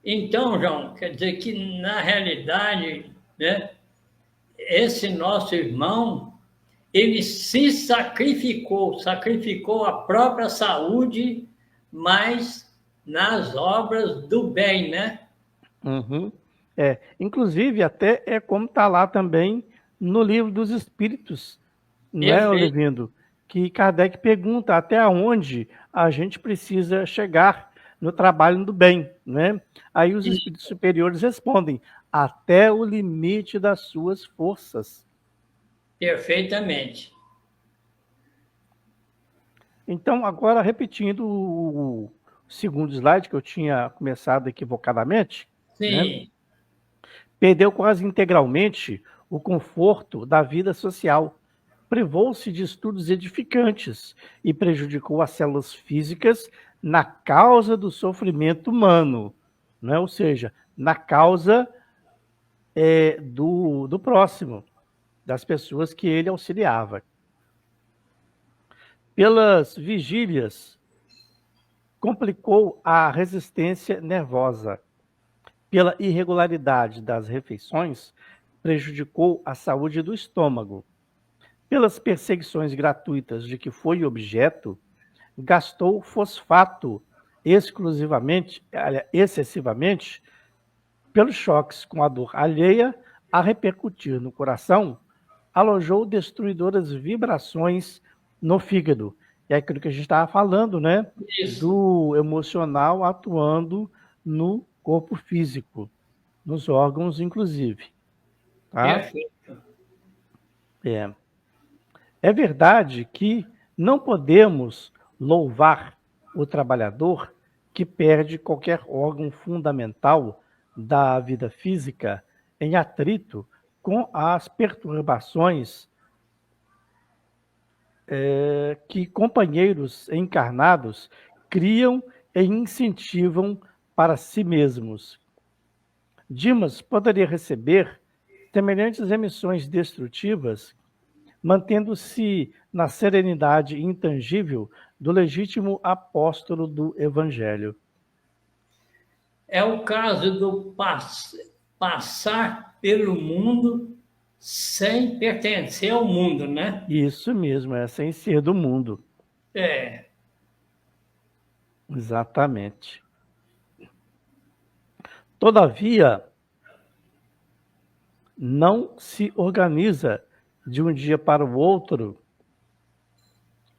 [SPEAKER 3] Então, João, quer dizer que, na realidade, né, esse nosso irmão, ele se sacrificou, sacrificou a própria saúde, mas nas obras do bem, né?
[SPEAKER 2] Uhum. Inclusive, até é como está lá também no Livro dos Espíritos, não é,
[SPEAKER 3] Perfeito.
[SPEAKER 2] Olevindo? Que Kardec pergunta até onde a gente precisa chegar no trabalho do bem, né? Aí os espíritos superiores respondem, até o limite das suas forças.
[SPEAKER 3] Perfeitamente.
[SPEAKER 2] Então, agora, repetindo o segundo slide, que eu tinha começado equivocadamente, né?
[SPEAKER 3] Sim,
[SPEAKER 2] Perdeu quase integralmente o conforto da vida social, privou-se de estudos edificantes e prejudicou as células físicas na causa do sofrimento humano, né? Ou seja, na causa do próximo, das pessoas que ele auxiliava. Pelas vigílias, complicou a resistência nervosa. Pela irregularidade das refeições, prejudicou a saúde do estômago. Pelas perseguições gratuitas de que foi objeto, gastou fosfato excessivamente, pelos choques com a dor alheia a repercutir no coração, alojou destruidoras vibrações no fígado. É aquilo que a gente estava falando, né?
[SPEAKER 3] isso.
[SPEAKER 2] Do emocional atuando no corpo físico, nos órgãos, inclusive. Tá?
[SPEAKER 3] Perfeito.
[SPEAKER 2] É verdade que não podemos louvar o trabalhador que perde qualquer órgão fundamental da vida física em atrito com as perturbações que companheiros encarnados criam e incentivam para si mesmos. Dimas poderia receber semelhantes emissões destrutivas, mantendo-se na serenidade intangível do legítimo apóstolo do Evangelho.
[SPEAKER 3] É o caso do passar pelo mundo sem pertencer ao mundo, né?
[SPEAKER 2] Isso mesmo, é sem ser do mundo.
[SPEAKER 3] É,
[SPEAKER 2] Exatamente. Todavia, não se organiza de um dia para o outro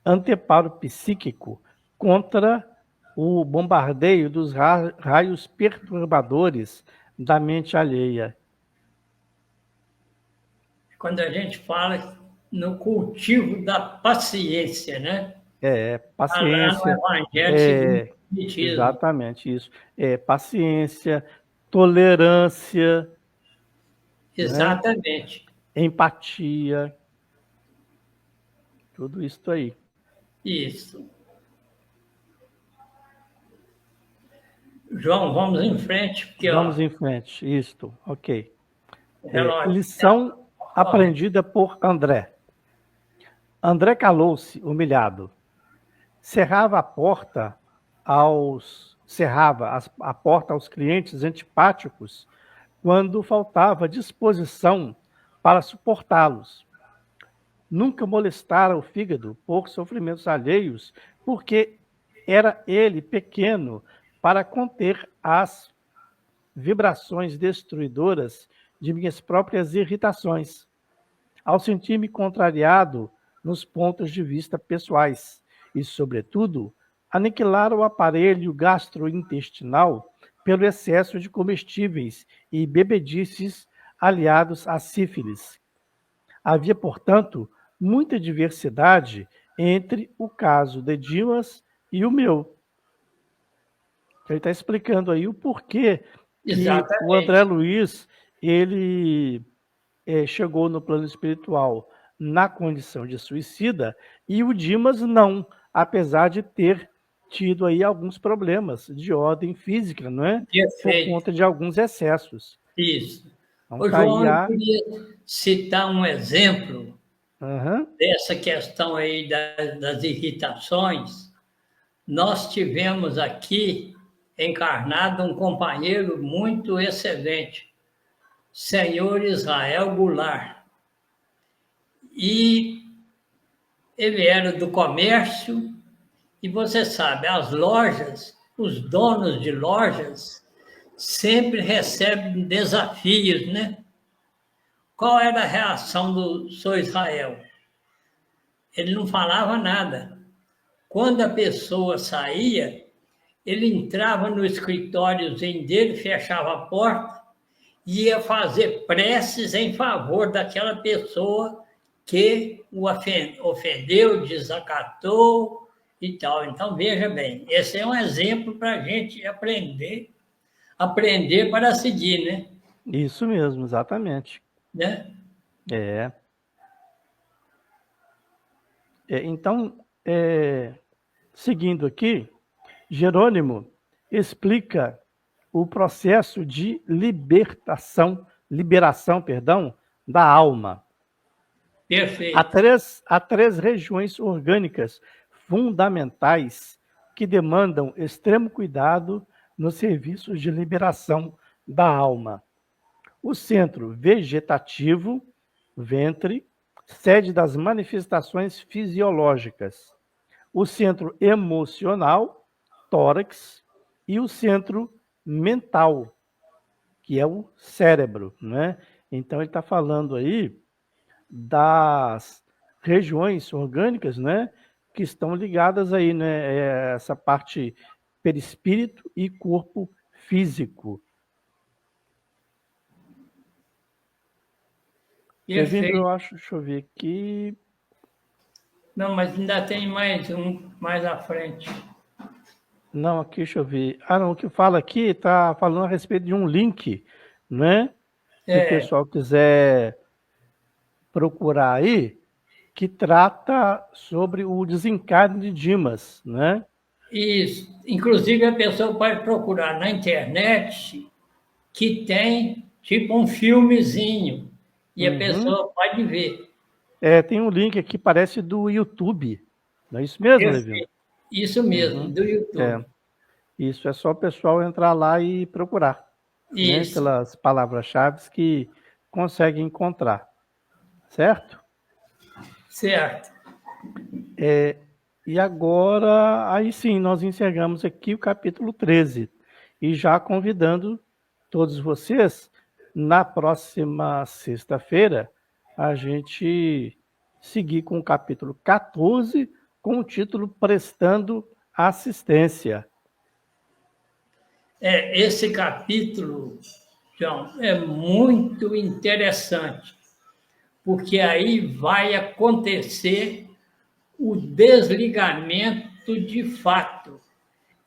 [SPEAKER 2] anteparo psíquico contra o bombardeio dos raios perturbadores da mente alheia.
[SPEAKER 3] quando a gente fala no cultivo da paciência, né? Lá no
[SPEAKER 2] Paciência,
[SPEAKER 3] Evangelho segundo o Espiritismo.
[SPEAKER 2] exatamente isso. Paciência, tolerância,
[SPEAKER 3] Exatamente.
[SPEAKER 2] empatia, tudo isso aí.
[SPEAKER 3] Isso. João, vamos em frente, porque
[SPEAKER 2] Vamos em frente, isto, ok.
[SPEAKER 3] relógio.
[SPEAKER 2] Lição aprendida por André. André calou-se, humilhado. Cerrava a porta aos clientes antipáticos quando faltava disposição para suportá-los. Nunca molestara o fígado por sofrimentos alheios, porque era ele pequeno para conter as vibrações destruidoras de minhas próprias irritações. Ao sentir-me contrariado nos pontos de vista pessoais e, sobretudo, aniquilar o aparelho gastrointestinal pelo excesso de comestíveis e bebedices aliados à sífilis. Havia, portanto, muita diversidade entre o caso de Dimas e o meu. Ele está explicando aí o porquê que o André Luiz ele chegou no plano espiritual na condição de suicida e o Dimas não, apesar de ter tido aí alguns problemas de ordem física, não é?
[SPEAKER 3] Perfeito.
[SPEAKER 2] Por conta de alguns excessos.
[SPEAKER 3] Isso.
[SPEAKER 2] Então,
[SPEAKER 3] Ô, João, eu queria citar um exemplo
[SPEAKER 2] Aham.
[SPEAKER 3] dessa questão aí das irritações, nós tivemos aqui encarnado um companheiro muito excelente, senhor Israel Goulart. E ele era do comércio, e você sabe, as lojas, os donos de lojas, sempre recebem desafios, né? Qual era a reação do Sr. Israel? Ele não falava nada. Quando a pessoa saía, ele entrava no escritóriozinho dele, fechava a porta e ia fazer preces em favor daquela pessoa que o ofendeu, desacatou e tal. Então, veja bem, esse é um exemplo para a gente aprender para seguir, né?
[SPEAKER 2] Isso mesmo, exatamente.
[SPEAKER 3] Né?
[SPEAKER 2] É. Então, seguindo aqui, Jerônimo explica o processo de liberação, da alma.
[SPEAKER 3] Perfeito.
[SPEAKER 2] Há três regiões orgânicas fundamentais que demandam extremo cuidado nos serviços de liberação da alma. O centro vegetativo, ventre, sede das manifestações fisiológicas. O centro emocional, tórax, e o centro mental, que é o cérebro, né? Então ele está falando aí das regiões orgânicas, né, que estão ligadas aí, né, essa parte perispírito e corpo físico.
[SPEAKER 3] Perfeito.
[SPEAKER 2] Eu acho, deixa eu ver aqui.
[SPEAKER 3] Não, mas ainda tem mais um mais à frente.
[SPEAKER 2] Não, aqui, deixa eu ver. Ah, não, o que fala aqui está falando a respeito de um link, né? Se o pessoal quiser procurar aí, que trata sobre o desencarne de Dimas, né?
[SPEAKER 3] Isso. Inclusive, a pessoa pode procurar na internet que tem tipo um filmezinho e a pessoa pode ver.
[SPEAKER 2] Tem um link aqui, parece do YouTube. Não é isso mesmo, Levinho?
[SPEAKER 3] Isso mesmo, do YouTube.
[SPEAKER 2] Isso, é só o pessoal entrar lá e procurar. Né, pelas palavras-chave que consegue encontrar. Certo?
[SPEAKER 3] Certo.
[SPEAKER 2] E agora, aí sim, nós encerramos aqui o capítulo 13. E já convidando todos vocês, na próxima sexta-feira, a gente seguir com o capítulo 14, com o título Prestando Assistência.
[SPEAKER 3] Esse capítulo, João, é muito interessante, porque aí vai acontecer o desligamento de fato.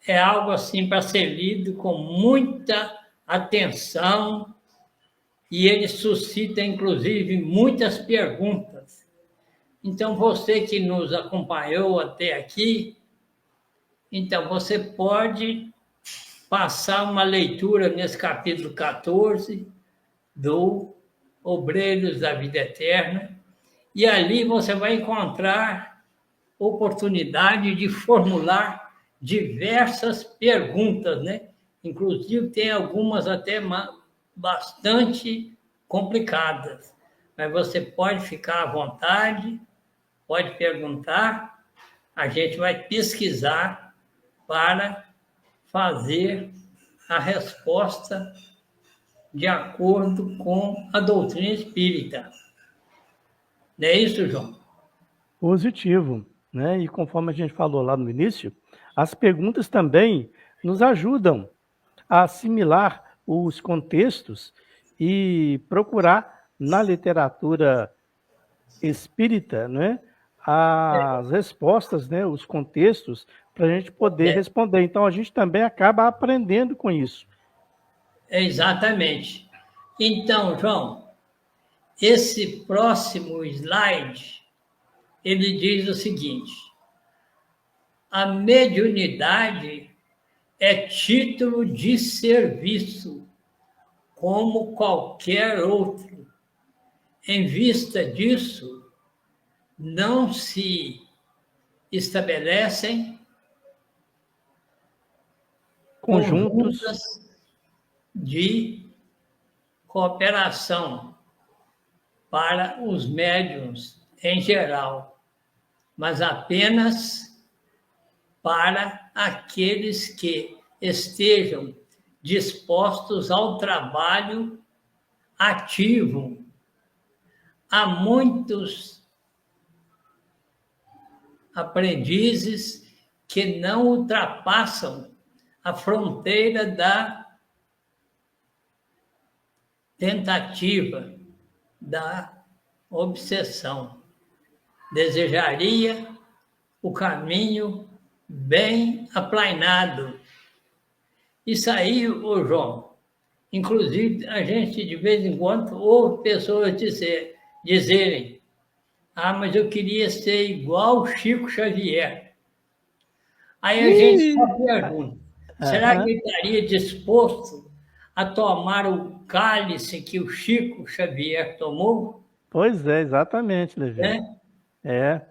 [SPEAKER 3] É algo assim para ser lido com muita atenção e ele suscita, inclusive, muitas perguntas. Então, você que nos acompanhou até aqui, então você pode passar uma leitura nesse capítulo 14 do Obreiros da Vida Eterna, e ali você vai encontrar oportunidade de formular diversas perguntas, né? Inclusive tem algumas até bastante complicadas, mas você pode ficar à vontade, pode perguntar, a gente vai pesquisar para fazer a resposta de acordo com a doutrina espírita. Não é isso, João?
[SPEAKER 2] Positivo, né? E conforme a gente falou lá no início, as perguntas também nos ajudam a assimilar os contextos e procurar na literatura espírita, né, as respostas, né, os contextos, para a gente poder responder. Então, a gente também acaba aprendendo com isso.
[SPEAKER 3] Exatamente. Então, João, esse próximo slide, ele diz o seguinte: a mediunidade é título de serviço, como qualquer outro. Em vista disso, não se estabelecem
[SPEAKER 2] Conjuntos
[SPEAKER 3] de cooperação para os médiuns em geral, mas apenas para aqueles que estejam dispostos ao trabalho ativo. Há muitos aprendizes que não ultrapassam a fronteira da tentativa, da obsessão. Desejaria o caminho bem aplainado. Isso aí, ô João, inclusive a gente de vez em quando ouve pessoas dizerem: ah, mas eu queria ser igual Chico Xavier. Aí a gente só pergunta: será que ele estaria disposto a tomar o cálice que o Chico Xavier tomou?
[SPEAKER 2] Pois é, exatamente, Levi. É.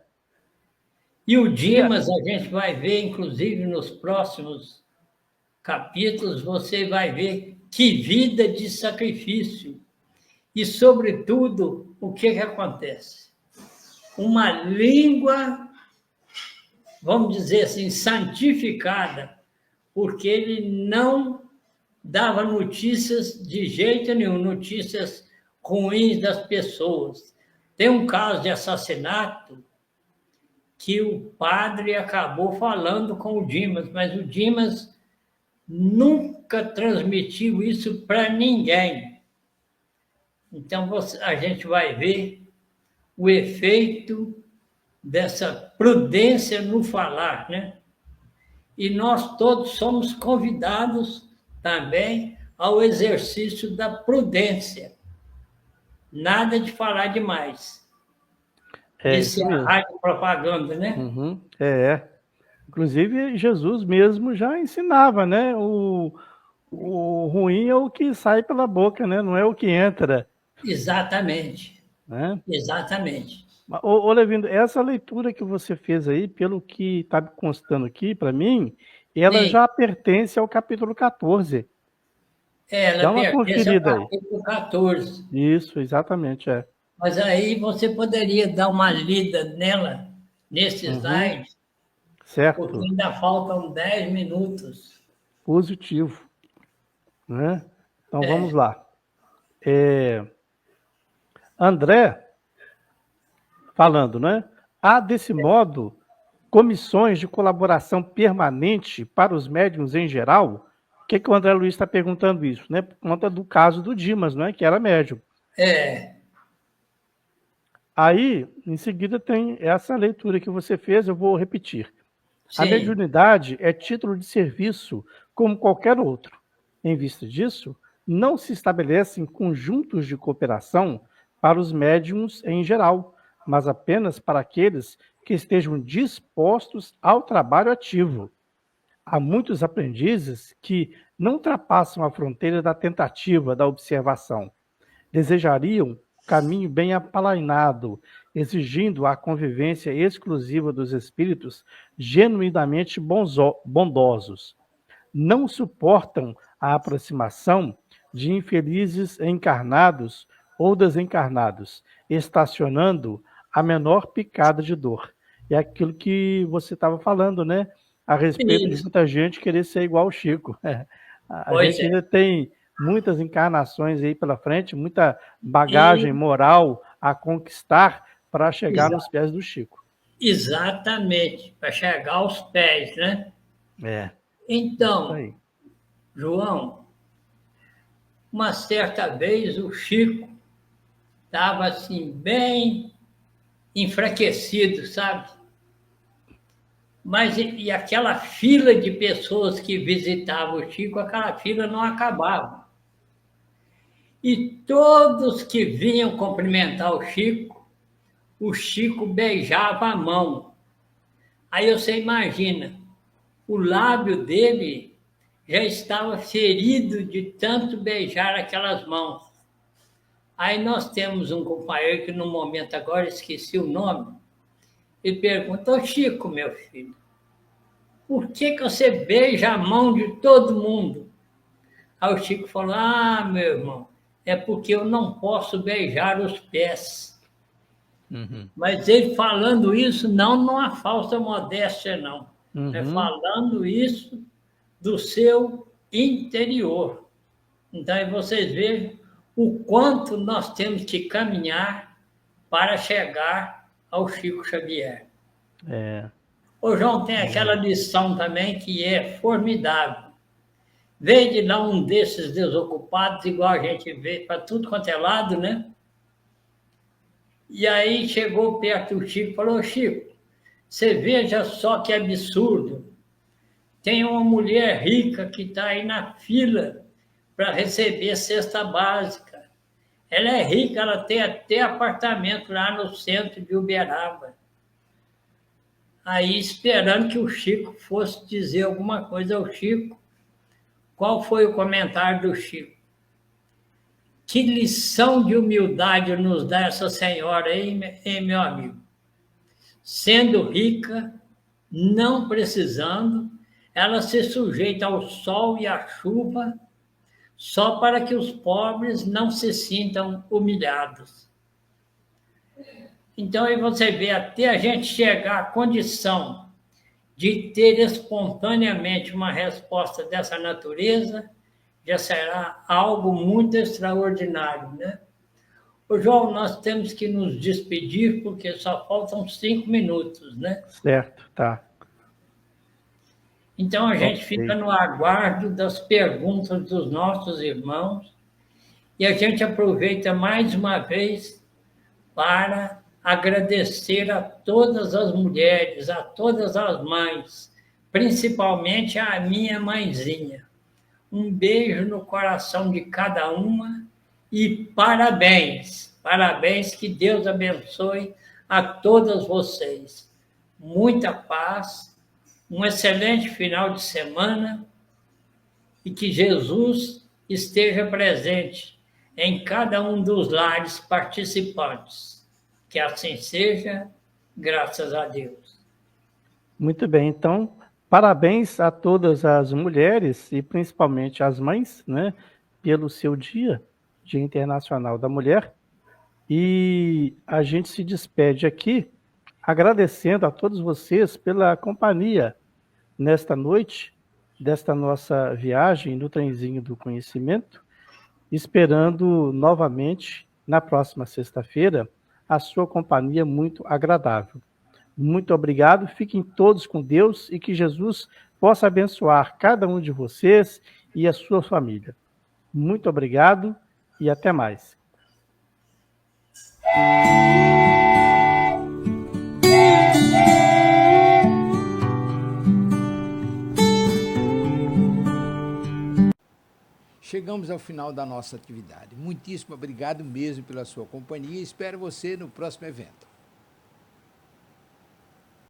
[SPEAKER 3] E o Dimas, a gente vai ver, inclusive, nos próximos capítulos, você vai ver que vida de sacrifício. E, sobretudo, o que acontece? Uma língua, vamos dizer assim, santificada, porque ele não dava notícias de jeito nenhum, notícias ruins das pessoas. Tem um caso de assassinato que o padre acabou falando com o Dimas, mas o Dimas nunca transmitiu isso para ninguém. Então, a gente vai ver o efeito dessa prudência no falar, né? E nós todos somos convidados também ao exercício da prudência. Nada de falar demais. Isso é a rádio propaganda, né?
[SPEAKER 2] Uhum, Inclusive, Jesus mesmo já ensinava, né? O ruim é o que sai pela boca, né? Não é o que entra.
[SPEAKER 3] Exatamente.
[SPEAKER 2] Né?
[SPEAKER 3] Exatamente.
[SPEAKER 2] Ô, Levindo, essa leitura que você fez aí, pelo que está constando aqui para mim, ela
[SPEAKER 3] Sim.
[SPEAKER 2] já pertence ao capítulo 14.
[SPEAKER 3] Ela
[SPEAKER 2] Dá uma
[SPEAKER 3] pertence
[SPEAKER 2] conferida
[SPEAKER 3] ao capítulo 14.
[SPEAKER 2] Isso, exatamente,
[SPEAKER 3] Mas aí você poderia dar uma lida nela, nesse slide,
[SPEAKER 2] certo.
[SPEAKER 3] porque ainda faltam 10 minutos.
[SPEAKER 2] Positivo. Né? Então, vamos lá. André, falando, né? Há, desse modo, comissões de colaboração permanente para os médiuns em geral? Por que o André Luiz está perguntando isso? Né? Por conta do caso do Dimas, né? Que era médium. Aí, em seguida, tem essa leitura que você fez, eu vou repetir. Sim. A mediunidade é título de serviço como qualquer outro. Em vista disso, não se estabelecem conjuntos de cooperação para os médiuns em geral, mas apenas para aqueles que estejam dispostos ao trabalho ativo. Há muitos aprendizes que não ultrapassam a fronteira da tentativa da observação. Desejariam caminho bem aplainado, exigindo a convivência exclusiva dos espíritos genuinamente bondosos. Não suportam a aproximação de infelizes encarnados ou desencarnados, estacionando a menor picada de dor. É aquilo que você estava falando, né? A respeito de muita gente querer ser igual ao Chico. A gente ainda tem muitas encarnações aí pela frente, muita bagagem moral a conquistar para chegar nos pés do Chico.
[SPEAKER 3] Exatamente, para chegar aos pés, né? Então, João, uma certa vez o Chico estava assim, bem enfraquecido, sabe? Mas e aquela fila de pessoas que visitavam o Chico, aquela fila não acabava. E todos que vinham cumprimentar o Chico beijava a mão. Aí você imagina, o lábio dele já estava ferido de tanto beijar aquelas mãos. Aí nós temos um companheiro que no momento agora esqueci o nome, e pergunta: ô Chico, meu filho, por que você beija a mão de todo mundo? Aí o Chico falou: ah, meu irmão, é porque eu não posso beijar os pés. Mas ele falando isso, não numa falsa modéstia, não. É falando isso do seu interior. Então, aí vocês vejam o quanto nós temos que caminhar para chegar ao Chico Xavier. Ô, João, tem aquela lição também que é formidável. Veio de lá um desses desocupados, igual a gente vê para tudo quanto é lado, né? E aí chegou perto do Chico e falou: Chico, você veja só que absurdo. Tem uma mulher rica que está aí na fila para receber cesta básica. Ela é rica, ela tem até apartamento lá no centro de Uberaba. Aí, esperando que o Chico fosse dizer alguma coisa ao Chico, qual foi o comentário do Chico? Que lição de humildade nos dá essa senhora, hein, meu amigo? Sendo rica, não precisando, ela se sujeita ao sol e à chuva só para que os pobres não se sintam humilhados. Então, aí você vê, até a gente chegar à condição de ter espontaneamente uma resposta dessa natureza, já será algo muito extraordinário, né? Ô, João, nós temos que nos despedir, porque só faltam 5 minutos, né?
[SPEAKER 2] Certo, tá.
[SPEAKER 3] Então, a gente fica no aguardo das perguntas dos nossos irmãos e a gente aproveita mais uma vez para agradecer a todas as mulheres, a todas as mães, principalmente a minha mãezinha. Um beijo no coração de cada uma e parabéns, parabéns, que Deus abençoe a todas vocês. Muita paz, um excelente final de semana e que Jesus esteja presente em cada um dos lares participantes. Que assim seja, graças a Deus.
[SPEAKER 2] Muito bem, então, parabéns a todas as mulheres e principalmente as mães, né, pelo seu Dia Internacional da Mulher. E a gente se despede aqui agradecendo a todos vocês pela companhia nesta noite, desta nossa viagem no trenzinho do conhecimento, esperando novamente, na próxima sexta-feira, a sua companhia muito agradável. Muito obrigado, fiquem todos com Deus e que Jesus possa abençoar cada um de vocês e a sua família. Muito obrigado e até mais.
[SPEAKER 1] Chegamos ao final da nossa atividade. Muitíssimo obrigado mesmo pela sua companhia e espero você no próximo evento.